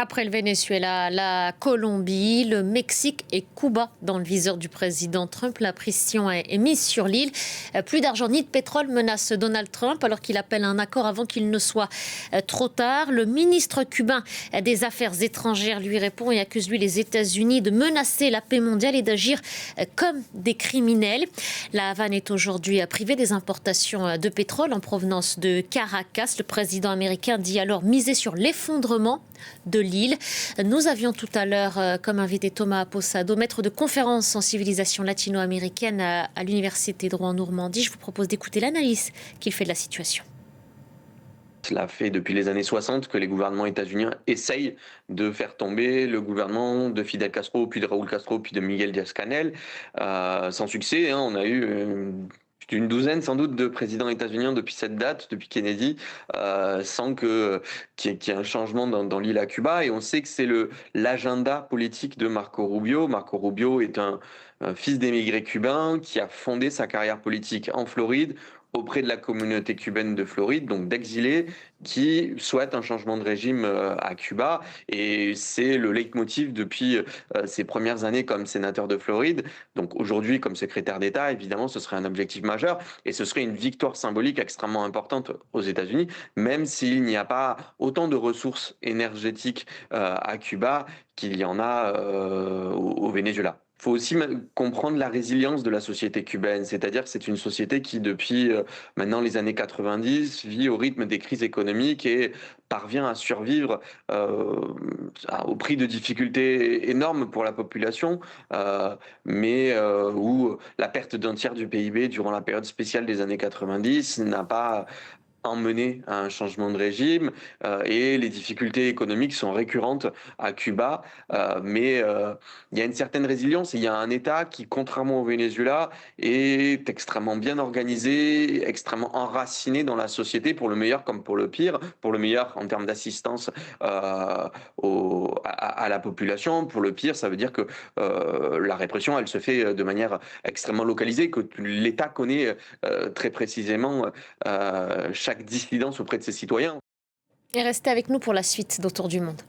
Après le Venezuela, la Colombie, le Mexique et Cuba dans le viseur du président Trump. La pression est mise sur l'île. Plus d'argent ni de pétrole menace Donald Trump alors qu'il appelle à un accord avant qu'il ne soit trop tard. Le ministre cubain des Affaires étrangères lui répond et accuse les États-Unis de menacer la paix mondiale et d'agir comme des criminels. La Havane est aujourd'hui privée des importations de pétrole en provenance de Caracas. Le président américain dit alors miser sur l'effondrement de l'île. Nous avions tout à l'heure comme invité Thomas Posado, maître de conférence en civilisation latino-américaine à l'Université de Rouen-Normandie. Je vous propose d'écouter l'analyse qu'il fait de la situation. Cela fait depuis les années 60 que les gouvernements états-uniens essayent de faire tomber le gouvernement de Fidel Castro, puis de Raúl Castro, puis de Miguel Díaz-Canel, sans succès. On a eu une douzaine sans doute de présidents états-uniens depuis cette date, depuis Kennedy, sans qu'il y ait un changement dans l'île à Cuba. Et on sait que c'est l'agenda politique de Marco Rubio. Marco Rubio est un fils d'émigrés cubains qui a fondé sa carrière politique en Floride, auprès de la communauté cubaine de Floride, donc d'exilés qui souhaitent un changement de régime à Cuba. Et c'est le leitmotiv depuis ses premières années comme sénateur de Floride. Donc aujourd'hui, comme secrétaire d'État, évidemment, ce serait un objectif majeur et ce serait une victoire symbolique extrêmement importante aux États-Unis, même s'il n'y a pas autant de ressources énergétiques à Cuba qu'il y en a au Venezuela. Il faut aussi comprendre la résilience de la société cubaine, c'est-à-dire que c'est une société qui, depuis maintenant les années 90, vit au rythme des crises économiques et parvient à survivre au prix de difficultés énormes pour la population, mais où la perte d'un tiers du PIB durant la période spéciale des années 90 n'a pas emmener à un changement de régime et les difficultés économiques sont récurrentes à Cuba, mais il y a une certaine résilience et il y a un État qui, contrairement au Venezuela, est extrêmement bien organisé, extrêmement enraciné dans la société, pour le meilleur comme pour le pire, pour le meilleur en termes d'assistance à la population, pour le pire, ça veut dire que la répression, elle se fait de manière extrêmement localisée, que l'État connaît très précisément chaque dissidence auprès de ses citoyens. Et restez avec nous pour la suite d'Autour du monde.